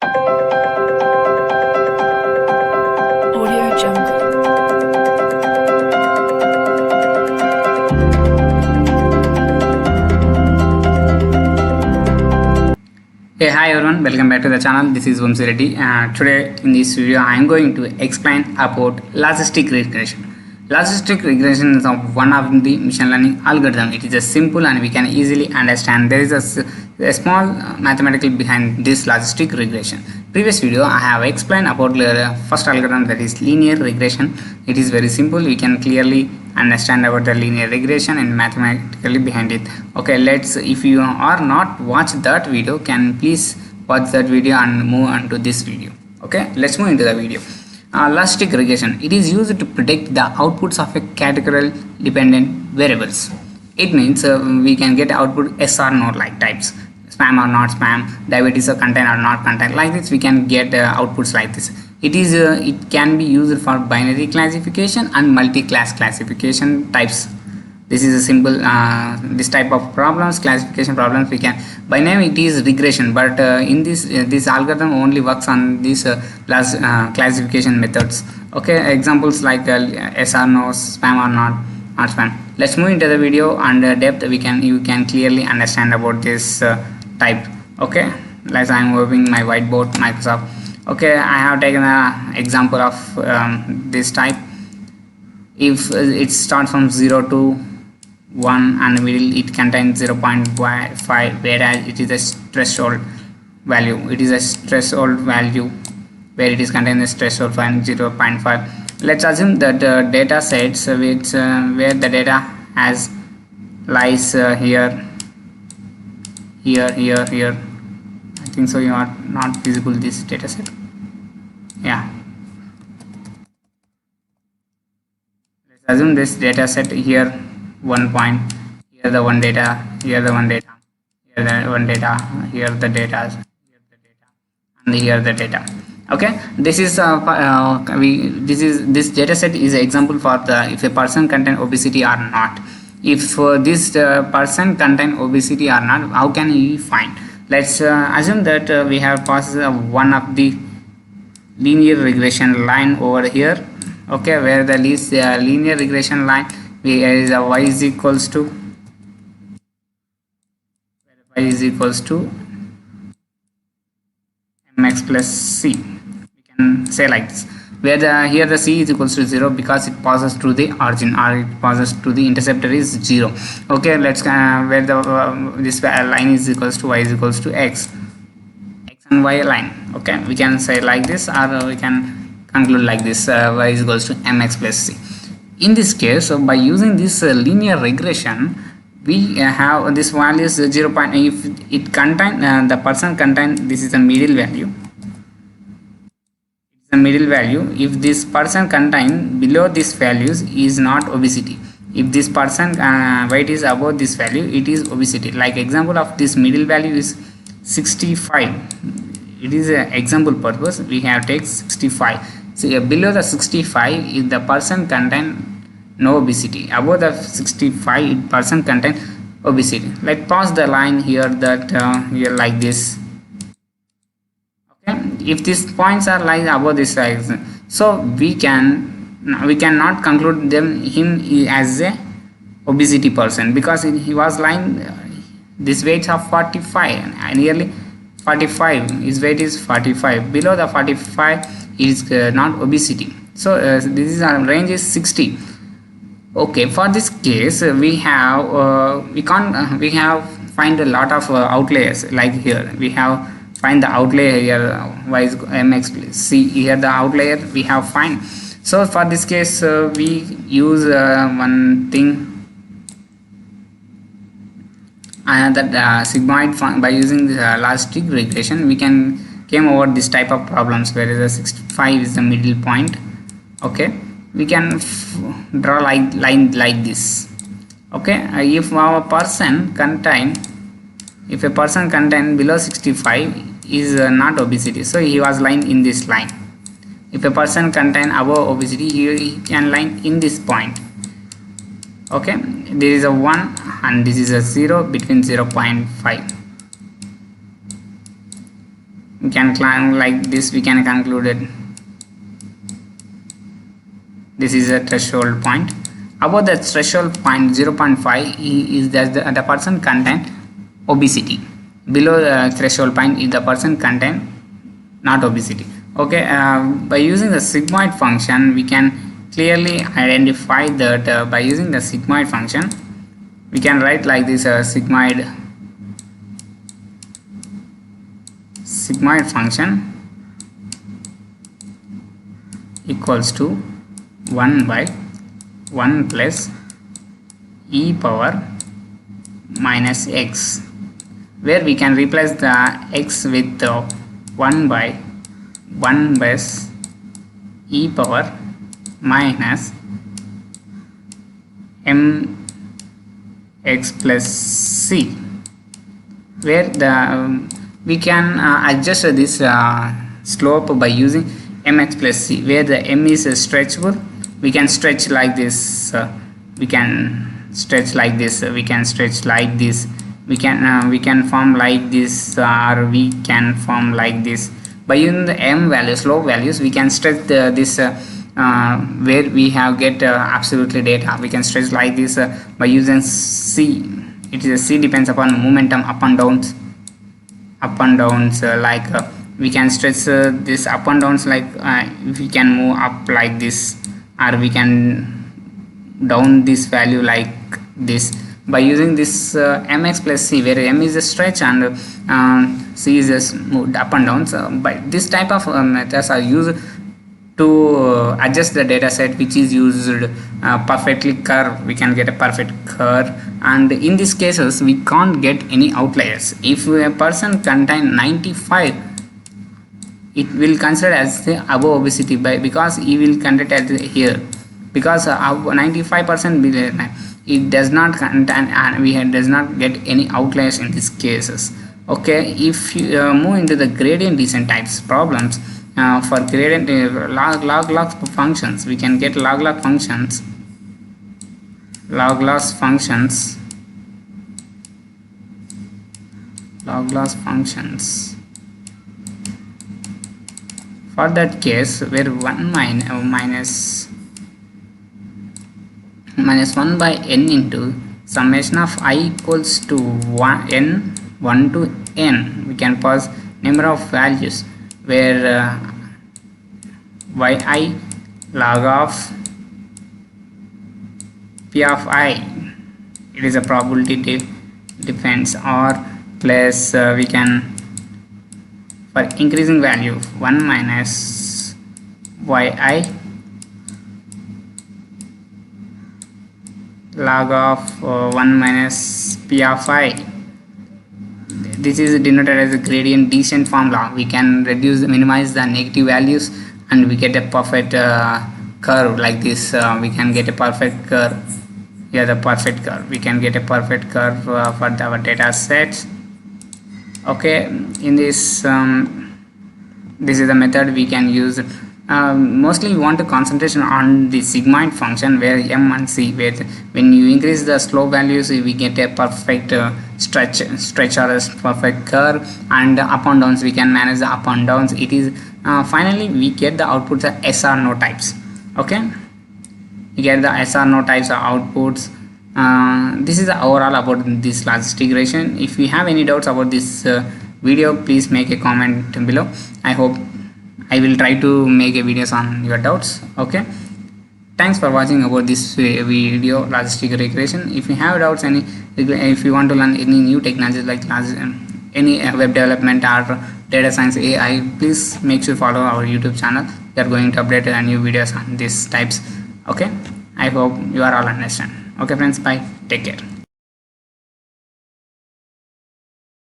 Audio Jungle. Hey, hi everyone, welcome back to the channel. This is Vamsi Reddy. Today in this video I am going to explain about logistic regression. Logistic regression is one of the machine learning algorithm. It is a simple and we can easily understand. There is a small mathematical behind this logistic regression. Previous video I have explained about the first algorithm, that is linear regression. It is very simple. We can clearly understand about the linear regression and mathematically behind it. Okay, if you are not watched that video, can please watch that video and move on to this video. Okay, let's move into the video. Logistic regression, it is used to predict the outputs of a categorical dependent variables. It means we can get output yes or no like types, spam or not spam, derivatives or contain or not contain. Like this we can get outputs like this. It can be used for binary classification and multi-class classification types. This is a simple this type of problems, classification problems we can. By name it is regression, but in this algorithm only works on these classification methods. Okay, examples like yes or no, spam or not spam. Let's move into the video and depth. You can clearly understand about this type. Okay, like I am opening my whiteboard Microsoft. Okay, I have taken an example of this type. If it starts from 0 to 1 and it contains 0.5, whereas it is a threshold value. It is a threshold value where it is contained as threshold value 0.5. Let's assume that data sets which where the data has lies here. I think so. You are not visible this data set. Yeah. Let's assume this data set here. 1 point, here the one data, here the one data, here the one data, here the data, and here the data. Okay, this is this data set is an example for the if a person contain obesity or not. If this person contain obesity or not, how can we find? Let's assume that we have passed one of the linear regression line over here. Okay, where the least linear regression line is a y is equals to mx plus c. We can say like this, where here the c is equals to 0 because it passes through the origin, or it passes to the interceptor is 0. Okay, let's where the this line is equals to y is equals to x and y line. Okay, we can say like this, or we can conclude like this, y is equals to mx plus c. In this case, by using this linear regression, we have this value is 0. If it contain the person contain, this is the middle value. It's the middle value. If this person contain below this values is not obesity. If this person weight is above this value, it is obesity. Like example of this middle value is 65. It is an example purpose. We have take 65. So below the 65, if the person contain no obesity. Above the 65, person contain obesity. Like pass the line here, that here like this. Okay, if these points are like above this size, so we cannot conclude him as a obesity person, because he was lying this weight of 45 and nearly 45. His weight is 45. Below the 45 is not obesity. So this is our range is 60. Okay, for this case we have find a lot of outliers. Like here we have find the outlier here, y is mx plus c. Here the outlier we have find. So for this case we use one thing, that sigmoid function. By using the logistic regression, we can came over this type of problems where the 65 is the middle point. Okay, we can draw line like this. Okay, if a person contain below 65 is not obesity, so he was lying in this line. If a person contain above obesity, he can line in this point. Okay, there is a 1 and this is a 0 between 0.5. we can climb like this. We can conclude it this is a threshold point. Above the threshold point 0.5 is that the person contain obesity. Below the threshold point is the person contain not obesity. Okay, by using the sigmoid function we can clearly identify that. By using the sigmoid function we can write like this: sigmoid function equals to 1 by 1 plus e power minus x, where we can replace the x with 1 by 1 plus e power minus mx plus c, where the we can adjust this slope by using mx plus c, where the m is stretchable. We can stretch like this, we can stretch like this, we can stretch like this, we can form like this, or we can form like this. By using the m values, slope values, we can stretch this where we have get absolutely data. We can stretch like this by using c. It is c depends upon momentum up and downs, like we can stretch this up and downs, like we can move up like this, or we can down this value like this by using this mx plus c, where m is a stretch and c is just moved up and down. So by this type of methods are used to adjust the data set, which is used perfectly curve. We can get a perfect curve, and in these cases we can't get any outliers. If a person contain 95, it will consider as the above obesity because he will consider as here, because 95% it does not contain, and we does not get any outliers in these cases. Okay, if you move into the gradient descent types problems, for gradient log functions, we can get log functions. For that case, where 1 minus 1 by n into summation of I equals to 1 to n, we can pass number of values, where yi log of p of I, it is a probability depends, or plus we can, for increasing value, 1 minus yi log of 1 minus p of I. This is denoted as a gradient descent formula. We can minimize the negative values, and we get a perfect curve like this. We can get a perfect curve. Here the perfect curve. We can get a perfect curve for our data sets. Okay, in this this is the method we can use. Mostly we want to concentration on the sigmoid function, where m and c, where when you increase the slope values we get a perfect stretch or a perfect curve, and up and downs we can manage the up and downs. It is finally we get the outputs of yes or no types. Okay, you get the yes or no types of outputs. This is the overall about this logistic regression. If you have any doubts about this video, please make a comment below. I hope I will try to make a videos on your doubts. Okay, thanks for watching about this video, logistic regression. If you have doubts, if you want to learn any new technologies like any web development or data science AI, please make sure follow our YouTube channel. We are going to update new videos on these types. Okay, I hope you are all understand. Okay friends, bye, take care.